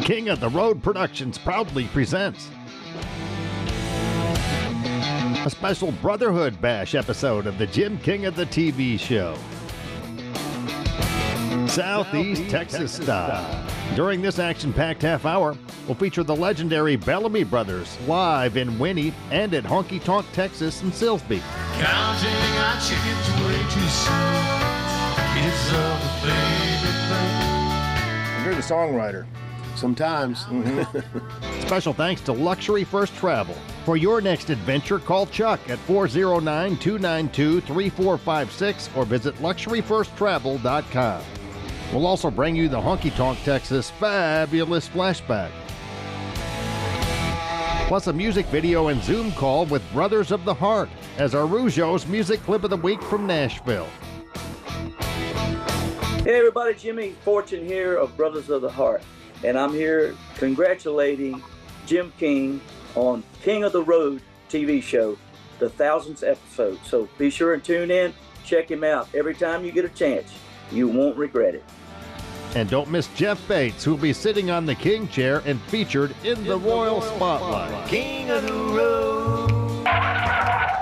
King of the Road Productions proudly presents a special Brotherhood Bash episode of the Jim King of the TV show. Southeast Texas style. During this action-packed half hour, we'll feature the legendary Bellamy Brothers live in Winnie and at Honky Tonk, Texas and Silsbee. Counting our chickens way too soon. Kids of the baby thing. You're the songwriter. Sometimes. Special thanks to Luxury First Travel. For your next adventure, call Chuck at 409-292-3456 or visit luxuryfirsttravel.com. We'll also bring you the Honky Tonk, Texas fabulous Flashback. Plus a music video and Zoom call with Brothers of the Heart as our Rougeaux's music clip of the week from Nashville. Hey everybody, Jimmy Fortune here of Brothers of the Heart. And I'm here congratulating Jim King on King of the Road TV show, the 1000th episode. So be sure and tune in, check him out every time you get a chance. You won't regret it. And don't miss Jeff Bates, who'll be sitting on the King chair and featured in the Royal Spotlight. King of the Road.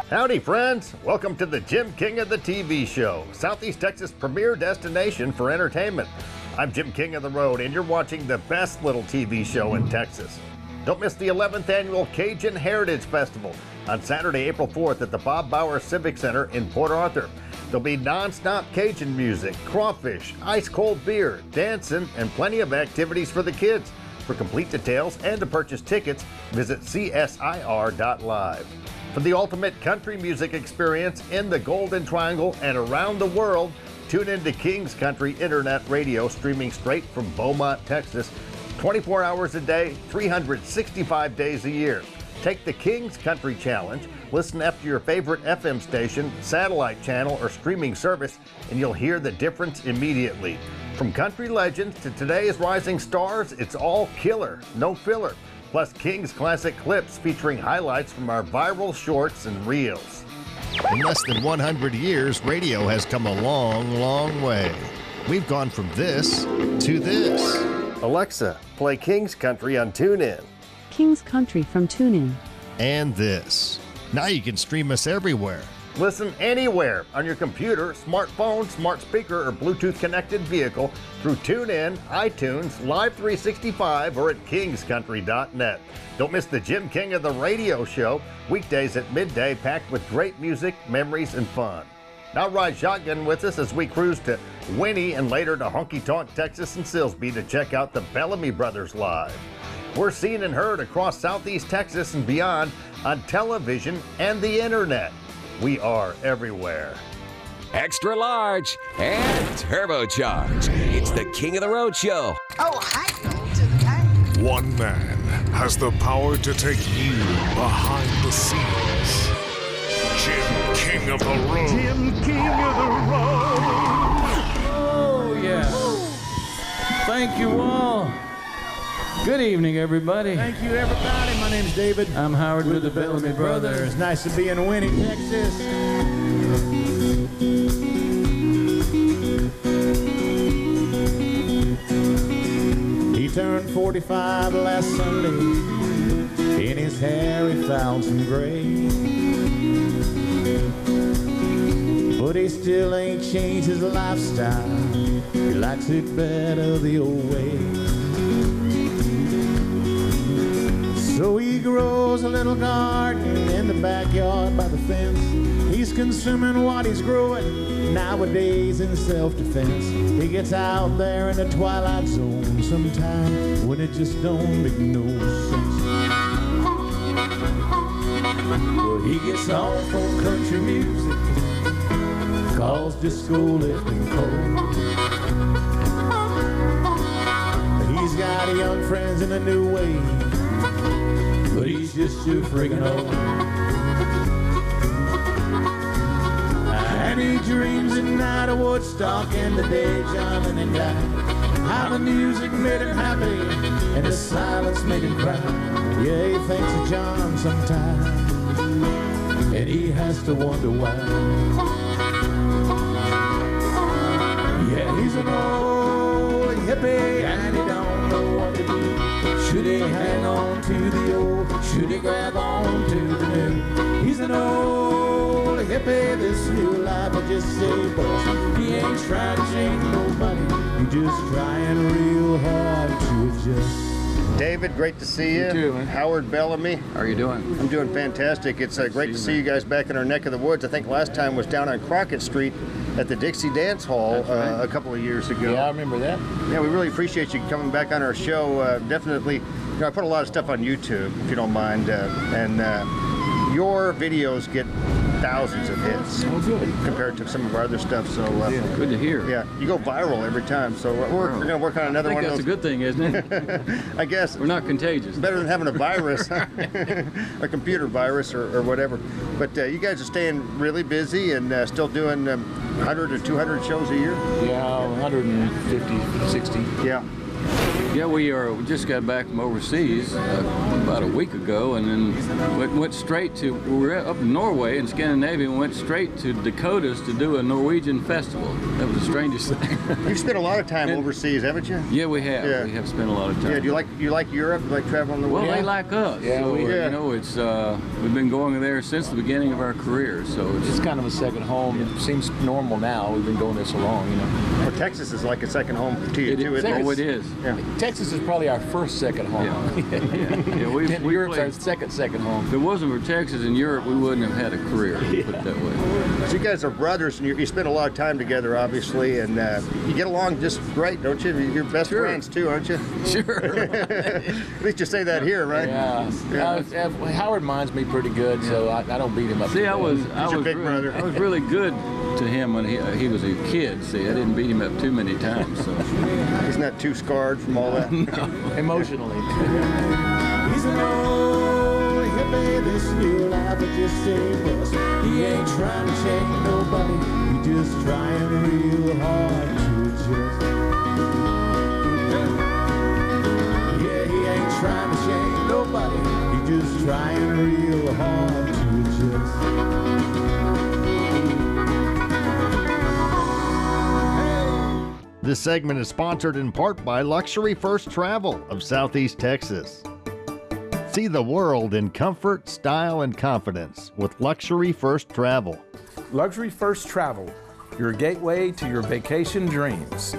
Howdy, friends. Welcome to the Jim King of the TV show, Southeast Texas' premier destination for entertainment. I'm Jim King of the Road, and you're watching the best little TV show in Texas. Don't miss the 11th annual Cajun Heritage Festival on Saturday, April 4th at the Bob Bauer Civic Center in Port Arthur. There'll be non-stop Cajun music, crawfish, ice-cold beer, dancing, and plenty of activities for the kids. For complete details and to purchase tickets, visit csir.live. For the ultimate country music experience in the Golden Triangle and around the world, tune in to King's Country Internet Radio, streaming straight from Beaumont, Texas, 24 hours a day, 365 days a year. Take the King's Country Challenge, listen after your favorite FM station, satellite channel, or streaming service, and you'll hear the difference immediately. From country legends to today's rising stars, it's all killer, no filler. Plus King's classic clips featuring highlights from our viral shorts and reels. In less than 100 years, radio has come a long, long way. We've gone from this to this. Alexa, play King's Country on TuneIn. King's Country from TuneIn. And this. Now you can stream us everywhere. Listen anywhere on your computer, smartphone, smart speaker, or Bluetooth connected vehicle through TuneIn, iTunes, Live 365, or at kingscountry.net. Don't miss the Jim King of the Radio show, weekdays at midday, packed with great music, memories, and fun. Now ride shotgun with us as we cruise to Winnie and later to Honky Tonk, Texas and Silsbee to check out the Bellamy Brothers live. We're seen and heard across Southeast Texas and beyond on television and the internet. We are everywhere. Extra large and turbocharged. It's the King of the Road show. Oh, hi, to the bank. One man has the power to take you behind the scenes. Jim King of the Road. Jim King of the Road. Oh, yeah. Thank you all. Good evening, everybody. Thank you, everybody. My name's David. I'm Howard with the Bellamy Brothers. It's nice to be in Winnie, Texas. He turned 45 last Sunday. In his hair he found some gray. But he still ain't changed his lifestyle. He likes it better the old way. So he grows a little garden in the backyard by the fence. He's consuming what he's growing nowadays in self-defense. He gets out there in the twilight zone sometime when it just don't make no sense. Well, he gets off on country music, calls disco lifting cold. He's got young friends in a new wave, but he's just too friggin' old. And he dreams at night of Woodstock and the day John Lennon died. How the music made him happy and the silence made him cry. Yeah, he thinks of John sometimes, and he has to wonder why. Yeah, he's an old hippie and he don't know what to do. he hang on to the old? Should he grab on to the new? He's an old hippie, this new life will just say bust. He ain't trying to change nobody, he's just trying real hard to adjust. David, great to see you. You too, man. Howard Bellamy. How are you doing? I'm doing fantastic. It's great to see you guys back in our neck of the woods. I think last time was down on Crockett Street at the Dixie Dance Hall a couple of years ago. Yeah, I remember that. Yeah, we really appreciate you coming back on our show. Definitely, I put a lot of stuff on YouTube, if you don't mind, and your videos get thousands of hits compared to some of our other stuff. So Good to hear. yeah, you go viral every time. So we're going to work on another one of those. That's a good thing, isn't it? I guess We're not contagious. better than having a virus, a computer virus or whatever. But you guys are staying really busy and still doing 100 or 200 shows a year. Yeah, 150, 60. Yeah. Yeah, we just got back from overseas about a week ago, and then went straight to, we were up in Norway in Scandinavia, and went straight to Dakotas to do a Norwegian festival. That was the strangest thing. You've spent a lot of time overseas, haven't you? Yeah, we have. Yeah. We have spent a lot of time. Yeah. Do you like Europe? You like traveling the world? Well, they like us. Yeah, so, we- Yeah. you know, it's we've been going there since the beginning of our career, so It's kind of a second home. It seems normal now. We've been going there so long, you know. Well, Texas is like a second home to you, it too, is. isn't it? Oh, it is. Yeah. Texas is probably our first second home. Yeah, we Europe's our played. second home. If it wasn't for Texas and Europe, we wouldn't have had a career, put it that way. So you guys are brothers, and you spend a lot of time together, obviously, and you get along just great, don't you? You're best Sure. friends, too, aren't you? Sure. At least you say that here, right? Yeah. Howard minds me pretty good, so I don't beat him up. See, I was your big really, brother. I was really good to him when he was a kid. See, I didn't beat him up too many times. So He's not too scarred from all that. Emotionally. He's an old hippie, this new life will just say bust. He ain't trying to change nobody, he just trying real hard to adjust. Yeah, he ain't trying to change nobody, he just trying real hard to adjust. This segment is sponsored in part by Luxury First Travel of Southeast Texas. See the world in comfort, style, and confidence with Luxury First Travel. Luxury First Travel, your gateway to your vacation dreams.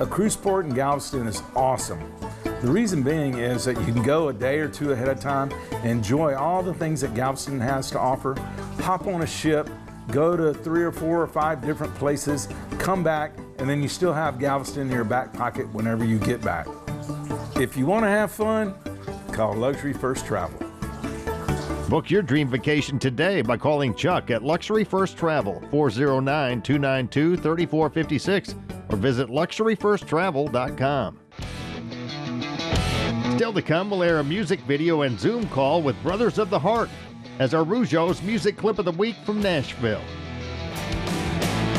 A cruise port in Galveston is awesome. The reason being is that you can go a day or two ahead of time and enjoy all the things that Galveston has to offer. Hop on a ship, go to 3 or 4 or 5 different places, come back, and then you still have Galveston in your back pocket whenever you get back. If you want to have fun, call Luxury First Travel. Book your dream vacation today by calling Chuck at Luxury First Travel, 409-292-3456, or visit luxuryfirsttravel.com. Still to come, we'll air a music video and Zoom call with Brothers of the Heart as our Rougeaux's music clip of the week from Nashville.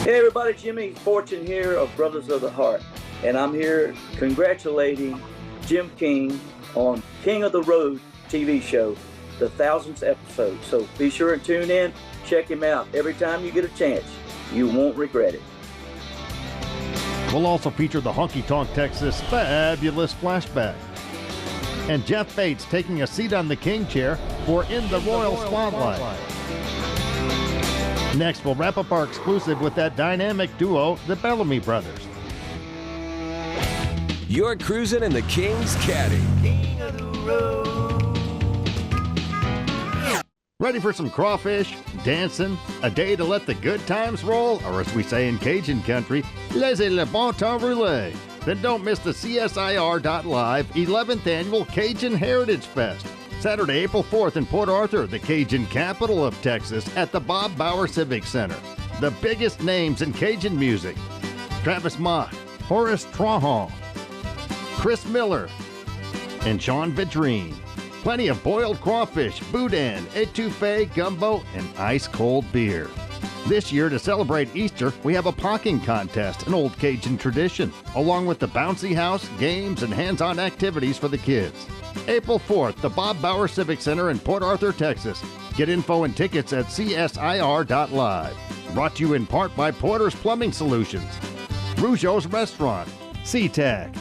Hey everybody, Jimmy Fortune here of Brothers of the Heart, and I'm here congratulating Jim King on King of the Road TV show, the 1000th episode. So be sure and tune in, check him out every time you get a chance. You won't regret it. We'll also feature the Honky Tonk, Texas fabulous Flashback. And Jeff Bates taking a seat on the King chair for In the Royal Spotlight. Next, we'll wrap up our exclusive with that dynamic duo, the Bellamy Brothers. You're cruising in the King's Caddy. King of the road. Ready for some crawfish, dancing, a day to let the good times roll, or as we say in Cajun country, laissez le bon temps rouler. Then don't miss the CSIR.live 11th Annual Cajun Heritage Fest. Saturday, April 4th in Port Arthur, the Cajun capital of Texas, at the Bob Bauer Civic Center. The biggest names in Cajun music: Travis Mott, Horace Trahan, Chris Miller, and Sean Vidrine. Plenty of boiled crawfish, boudin, etouffee, gumbo, and ice-cold beer. This year, to celebrate Easter, we have a pocking contest, an old Cajun tradition, along with the bouncy house, games, and hands-on activities for the kids. April 4th, the Bob Bauer Civic Center in Port Arthur, Texas. Get info and tickets at csir.live. Brought to you in part by Porter's Plumbing Solutions, Rougeaux's Restaurant, SeaTac,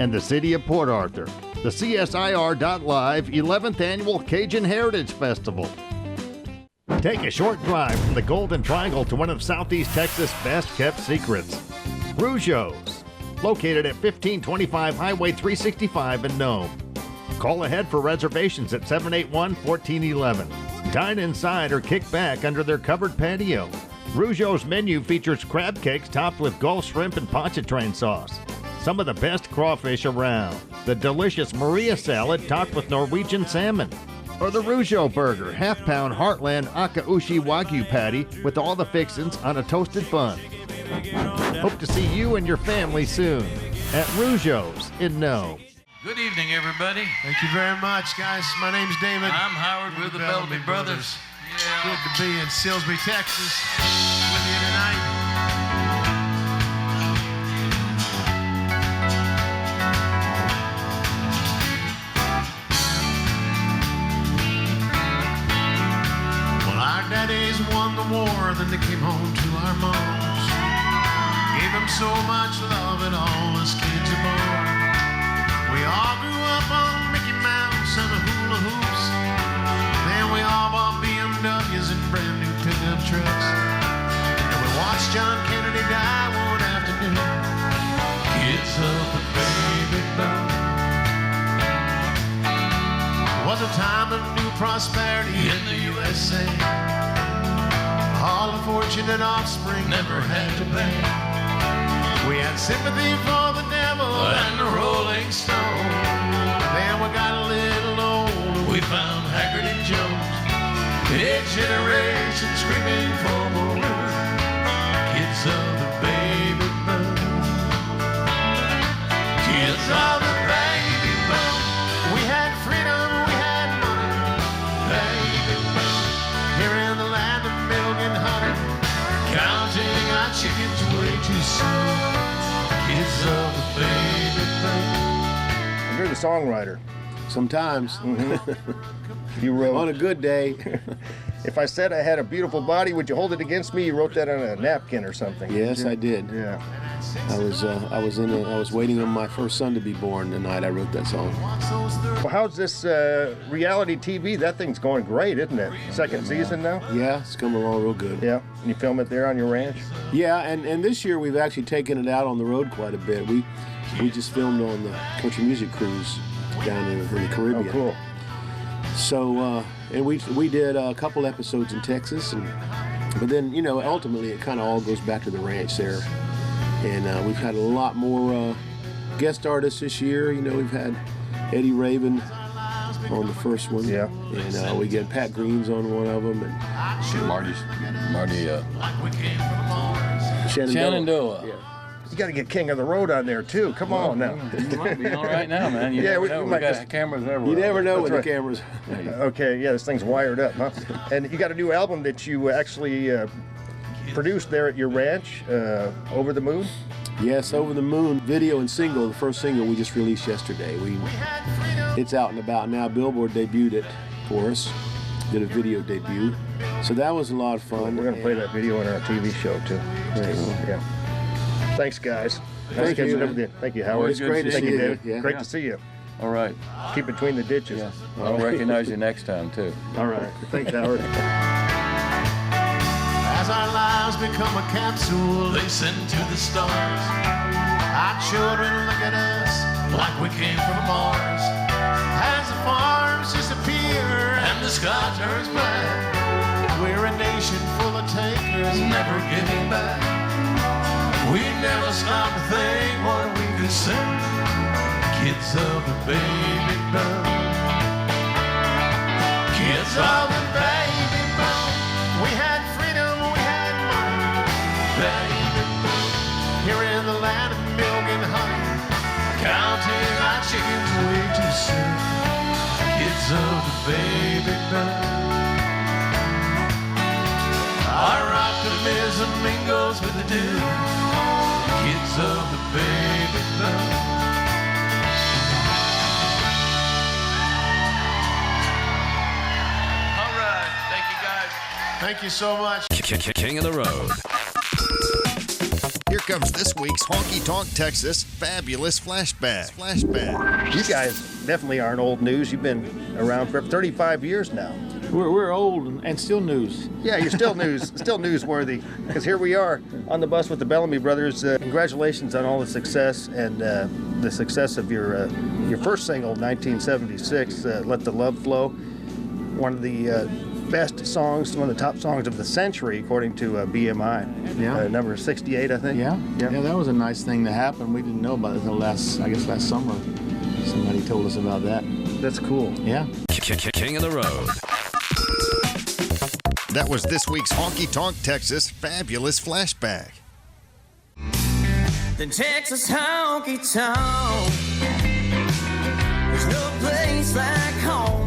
and the City of Port Arthur. the CSIR.Live 11th Annual Cajun Heritage Festival. Take a short drive from the Golden Triangle to one of Southeast Texas' best-kept secrets, Rougeaux, located at 1525 Highway 365 in Nome. Call ahead for reservations at 781-1411. Dine inside or kick back under their covered patio. Rougeaux's menu features crab cakes topped with Gulf shrimp and pontchartrain sauce, some of the best crawfish around, the delicious Maria salad topped with Norwegian salmon, or the Rougeaux burger, half-pound Heartland Akaushi Wagyu patty with all the fixins on a toasted bun. Hope to see you and your family soon at Rougeaux in Nome. Good evening, everybody. Thank you very much, guys. My name's David. I'm Howard with the Bellamy Brothers. Good to be in Silsbee, Texas with you tonight. Well, our daddies won the war, then they came home to our moms. Gave them so much love and all us kids are born. We all grew up on Mickey Mouse and the hula hoops. Then we all bought BMWs and brand new pickup trucks. And we watched John Kennedy die one afternoon. Kids of the baby boom. It was a time of new prosperity in the USA. All the fortunate offspring never had to pay. We had sympathy for the devil and the Rolling Stone. Then we got a little old. We found Haggard and Jones. Each generation screaming for more. Kids of the baby boom. Kids of the baby boom. We had freedom, we had money. Baby boom. Here in the land of milk and honey, counting our chickens way too soon. Kids of the baby boom. You're the songwriter. Sometimes. You wrote on a good day. If I said I had a beautiful body, would you hold it against me? You wrote that on a napkin or something. Yes, I did. Yeah. I was waiting on my first son to be born the night I wrote that song. Well, how's this reality TV? That thing's going great, isn't it? Second season now? Yeah, it's coming along real good. Yeah. And you film it there on your ranch? Yeah, and this year we've actually taken it out on the road quite a bit. We just filmed on the country music cruise down in the Caribbean. Oh, cool. So, and we did a couple episodes in Texas, but then, ultimately it kind of all goes back to the ranch there. And we've had a lot more guest artists this year. We've had Eddie Raven on the first one. Yeah. And we get Pat Green's on one of them. And Marty Shenandoah. Yeah. You got to get King of the Road on there too. Come on now. You might be all right now, man. You Yeah, never we know. might We got just- cameras everywhere. You never know That's with right. the cameras. Okay, yeah, this thing's wired up, huh? And you got a new album that you actually produced there at your ranch, Over the Moon? Yes, Over the Moon video and single. The first single we just released yesterday. It's out and about now. Billboard debuted it for us. Did a video debut. So that was a lot of fun. We're going to play that video on our TV show too. Yeah. Thanks, guys. Nice Thank you, catching up man. with you. Thank you, Howard. Always great to Thank see you, you. David. Yeah. Great to see you. All right. Keep between the ditches. Yeah. I'll recognize you next time, too. All right. Thanks, Howard. As our lives become a capsule, they send to the stars. Our children look at us like we came from Mars. As the farms disappear and the sky turns black, we're a nation full of takers, never giving back. We never stop to think what we could say. Kids of the baby boom. Kids of the baby boom. We had freedom, we had money. Baby boom. Here in the land of milk and honey, counting our chickens way too soon. Kids of the baby boom. Our optimism mingles with the dew. Kids of the baby boom. All right. Thank you, guys. Thank you so much. King of the Road. Here comes this week's Honky Tonk, Texas Fabulous Flashback. You guys definitely aren't old news. You've been around for 35 years now. We're old and still news. Yeah, you're still news, still newsworthy. Because here we are on the bus with the Bellamy brothers. Congratulations on all the success and the success of your first single, 1976, "Let the Love Flow." One of the best songs, one of the top songs of the century, according to BMI. Yeah. Number 68, I think. Yeah, that was a nice thing to happen. We didn't know about it until last summer. Somebody told us about that. That's cool. Yeah. King of the Road. That was this week's Honky Tonk, Texas Fabulous Flashback. The Texas honky tonk. There's no place like home.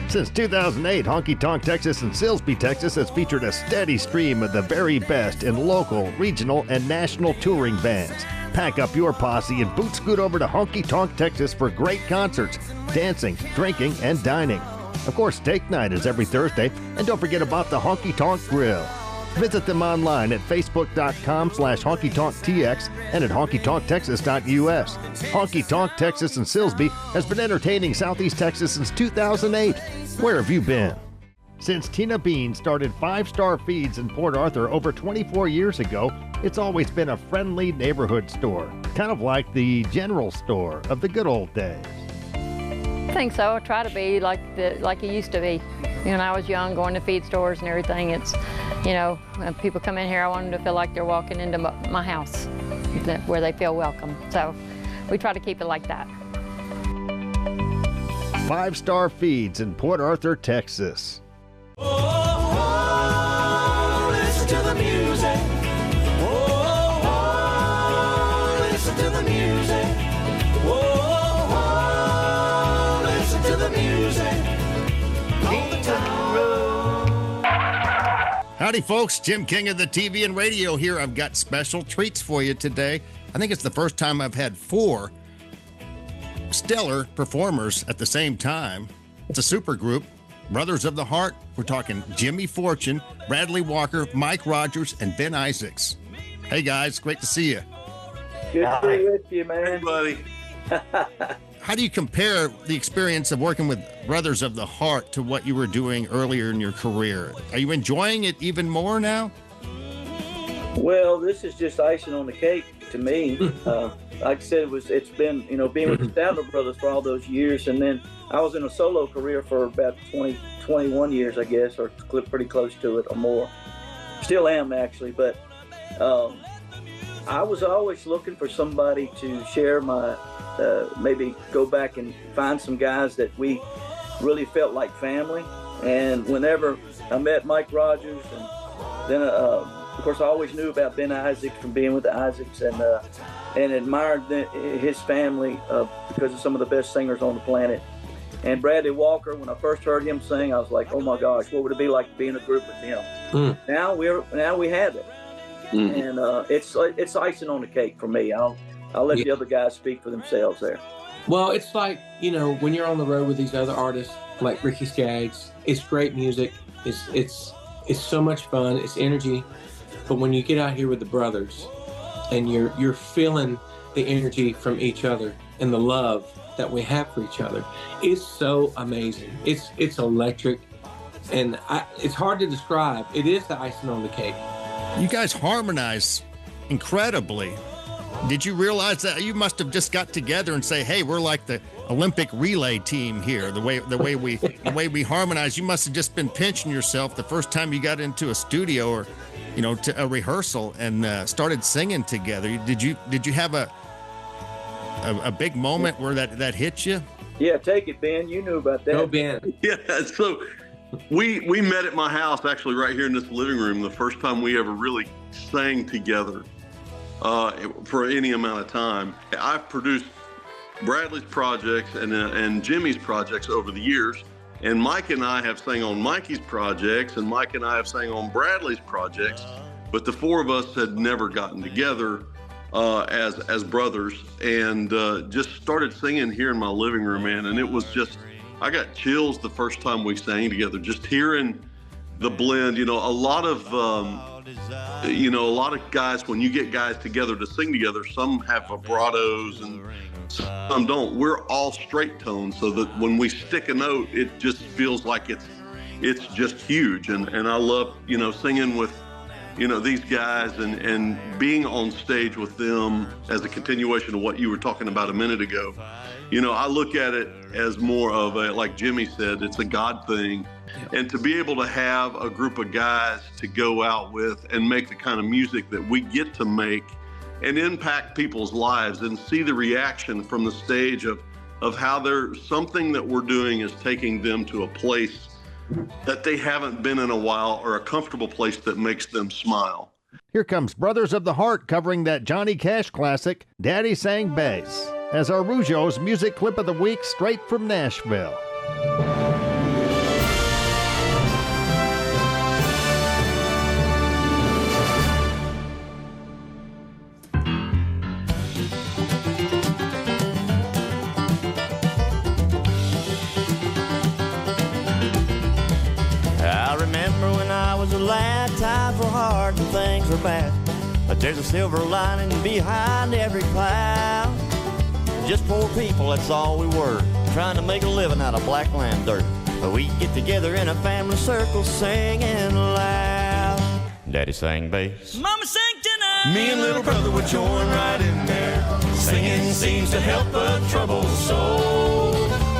Since 2008, Honky Tonk Texas and Silsbee, Texas has featured a steady stream of the very best in local, regional, and national touring bands. Pack up your posse and boot scoot over to Honky Tonk, Texas for great concerts, dancing, drinking, and dining. Of course, Steak Night is every Thursday, and don't forget about the Honky Tonk Grill. Visit them online at facebook.com/honkytonktx and at honkytonktexas.us. Honky Tonk Texas and Silsbee has been entertaining Southeast Texas since 2008. Where have you been? Since Tina Bean started 5-Star Feeds in Port Arthur over 24 years ago, it's always been a friendly neighborhood store, kind of like the general store of the good old days. I think so. I try to be like it used to be. When I was young, going to feed stores and everything, it's, when people come in here, I want them to feel like they're walking into my house, where they feel welcome. So we try to keep it like that. 5-Star Feeds in Port Arthur, Texas. Oh, listen to the music. Oh, listen to the music. Oh, listen to the music. On the town road. Howdy, folks. Jim King of the TV and radio here. I've got special treats for you today. I think it's the first time I've had 4 stellar performers at the same time. It's a super group, Brothers of the Heart. We're talking Jimmy Fortune, Bradley Walker, Mike Rogers, and Ben Isaacs. Hey, guys. Great to see you. Good to be with you, man. Hey, buddy. How do you compare the experience of working with Brothers of the Heart to what you were doing earlier in your career? Are you enjoying it even more now? Well, this is just icing on the cake to me. Like I said, it's been, being with the Statler Brothers for all those years, and then I was in a solo career for about 21 years, I guess, or pretty close to it or more. Still am, actually, but I was always looking for somebody to share my, maybe go back and find some guys that we really felt like family. And whenever I met Mike Rogers, and then, of course, I always knew about Ben Isaacs from being with the Isaacs, and admired his family because of some of the best singers on the planet. And Bradley Walker, when I first heard him sing, I was like, oh my gosh, what would it be like to be in a group with him? Now we have it. And it's icing on the cake for me. I'll let the other guys speak for themselves there. Well, it's like, when you're on the road with these other artists like Ricky Skaggs, it's great music. It's so much fun. It's energy. But when you get out here with the brothers and you're feeling the energy from each other and the love that we have for each other, it's so amazing. It's electric, and it's hard to describe. It is the icing on the cake. You guys harmonize incredibly. Did you realize that? You must have just got together and say, hey, we're like the Olympic relay team here. The way we harmonize. You must have just been pinching yourself the first time you got into a studio or to a rehearsal and started singing together. Did you have a big moment where that hit you? Yeah, take it, Ben. You knew about that. Go, Ben. Yeah, so we met at my house, actually, right here in this living room, the first time we ever really sang together for any amount of time. I've produced Bradley's projects and Jimmy's projects over the years, and Mike and I have sang on Mikey's projects, and Mike and I have sang on Bradley's projects, but the 4 of us had never gotten together as brothers, and just started singing here in my living room, man. And it was just, I got chills the first time we sang together, just hearing the blend. A lot of you know, a lot of guys, when you get guys together to sing together, some have vibratos and some don't. We're all straight tones, so that when we stick a note, it just feels like it's just huge. And I love, you know, singing with, you know, these guys and being on stage with them as a continuation of what you were talking about a minute ago. You know, I look at it as more of a, like Jimmy said, it's a God thing. And to be able to have a group of guys to go out with and make the kind of music that we get to make and impact people's lives and see the reaction from the stage of how something that we're doing is taking them to a place that they haven't been in a while, or a comfortable place that makes them smile. Here comes Brothers of the Heart covering that Johnny Cash classic, Daddy Sang Bass, as our Rougeaux's music clip of the week straight from Nashville. A lad, times were hard and things were bad, but there's a silver lining behind every cloud. Just poor people, that's all we were, trying to make a living out of black land dirt. But we get together in a family circle singing loud. Daddy sang bass, Mama sang tenor. Me and little brother would join right in there. Singing seems to help a troubled soul.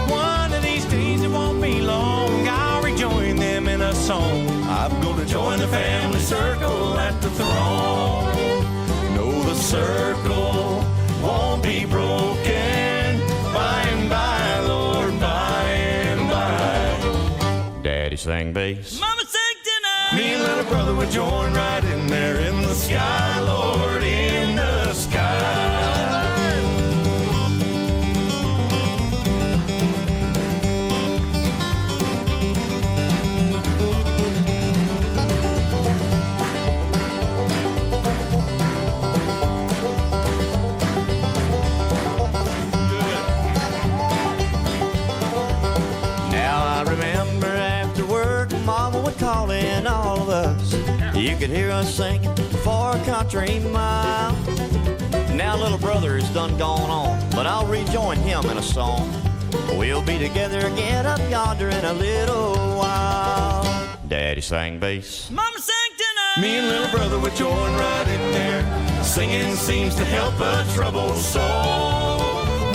One of these days it won't be long, I'll rejoin them in a song. I'm gonna join the family circle at the throne. No, the circle won't be broken. By and by, Lord, by and by. Daddy sang bass, Mama sang tenor. Me and little brother would join right in there in the sky, Lord, in the sky. Calling all of us, you could hear us singing for a country mile. Now little brother is done gone on, but I'll rejoin him in a song. We'll be together again up yonder in a little while. Daddy sang bass, Mama sang tenor. Me and little brother would join right in there. Singing seems to help a troubled soul.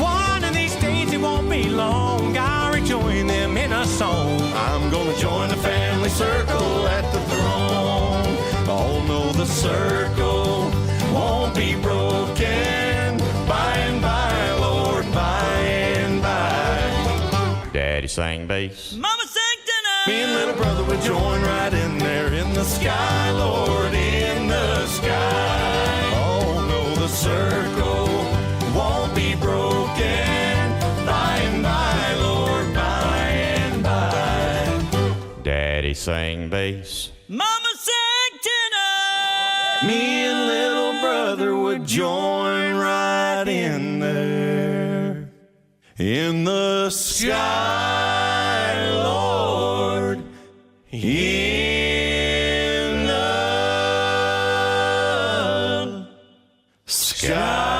One of these days it won't be long, I'll rejoin them in a song. I'm gonna join the family circle at the throne. All know the circle won't be broken. By and by, Lord, by and by. Daddy sang bass, Mama sang tenor. Me and little brother would join right in there in the sky, Lord, in the sky. All know the circle won't be broken. By and by, Lord, by and by. Daddy sang bass, Mama sang tenor. Me and little brother would join right in there in the sky, Lord, in the sky.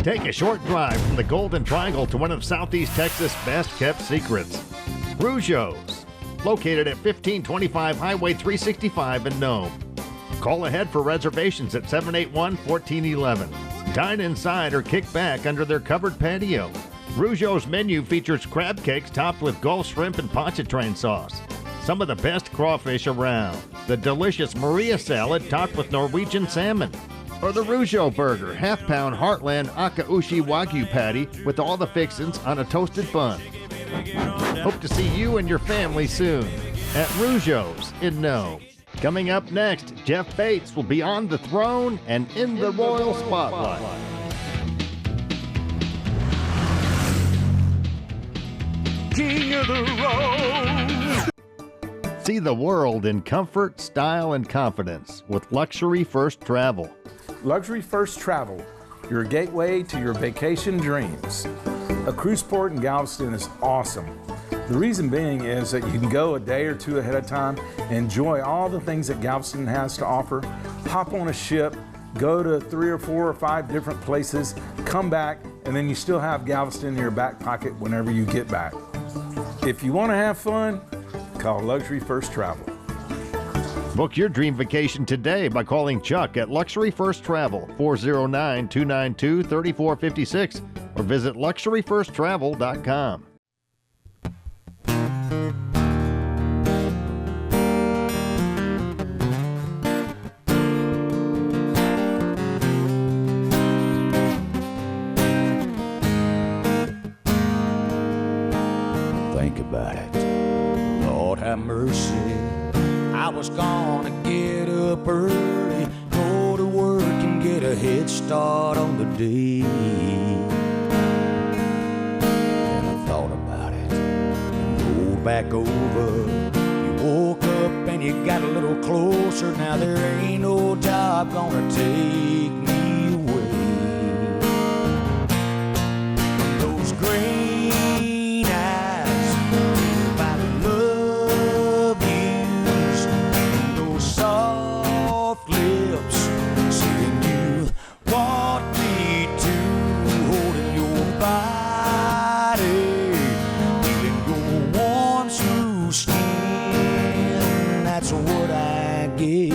Take a short drive from the Golden Triangle to one of Southeast Texas' best-kept secrets. Rougeaux's, located at 1525 Highway 365 in Nome. Call ahead for reservations at 781-1411. Dine inside or kick back under their covered patio. Rougeaux's menu features crab cakes topped with Gulf shrimp and pontchartrain sauce. Some of the best crawfish around. The delicious Maria salad topped with Norwegian salmon. Or the Rougeaux burger, half-pound Heartland Akaushi Wagyu patty with all the fixins on a toasted bun. Hope to see you and your family soon at Rougeaux's in Nome. Coming up next, Jeff Bates will be on the throne and in the royal spotlight. King of the road. See the world in comfort, style, and confidence with Luxury First Travel. Luxury First Travel, your gateway to your vacation dreams. A cruise port in Galveston is awesome. The reason being is that you can go a day or two ahead of time, enjoy all the things that Galveston has to offer, hop on a ship, go to 3 or 4 or 5 different places, come back, and then you still have Galveston in your back pocket whenever you get back. If you want to have fun, call Luxury First Travel. Book your dream vacation today by calling Chuck at Luxury First Travel, 409-292-3456, or visit luxuryfirsttravel.com. Think about it. Lord have mercy. I was gonna get up early, go to work and get a head start on the day. And I thought about it, rolled back over. You woke up and you got a little closer. Now there ain't no job gonna take me away from those green eyes by the love yous and those soft lips saying you want me to, holding your body, feeling your warm smooth skin. That's what I get,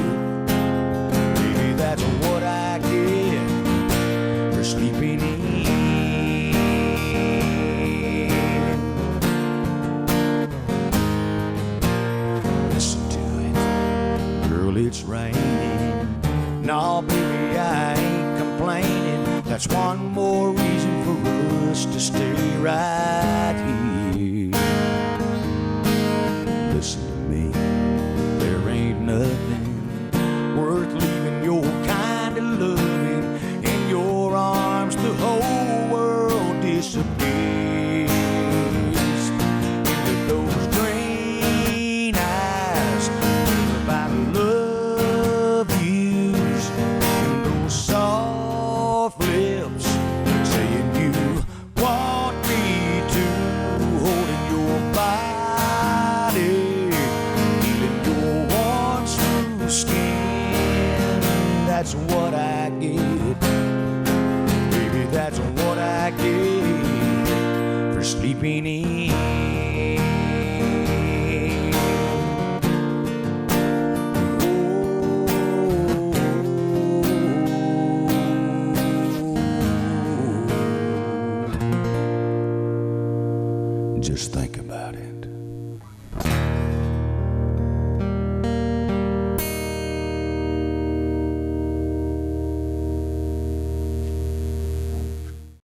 baby, that's what I get for sleeping in. Listen to it, girl, it's raining. No, baby, I ain't complaining. That's one more reason for us to stay right here. Listen to me, there ain't nothing worth leaving your kind of loving in your arms. The whole world disappears into those green eyes by love yous and those soft lips saying you want me to, holding your body, feeling your warm smooth skin. That's what I get, baby, that's what I get for sleeping in. Just think about it.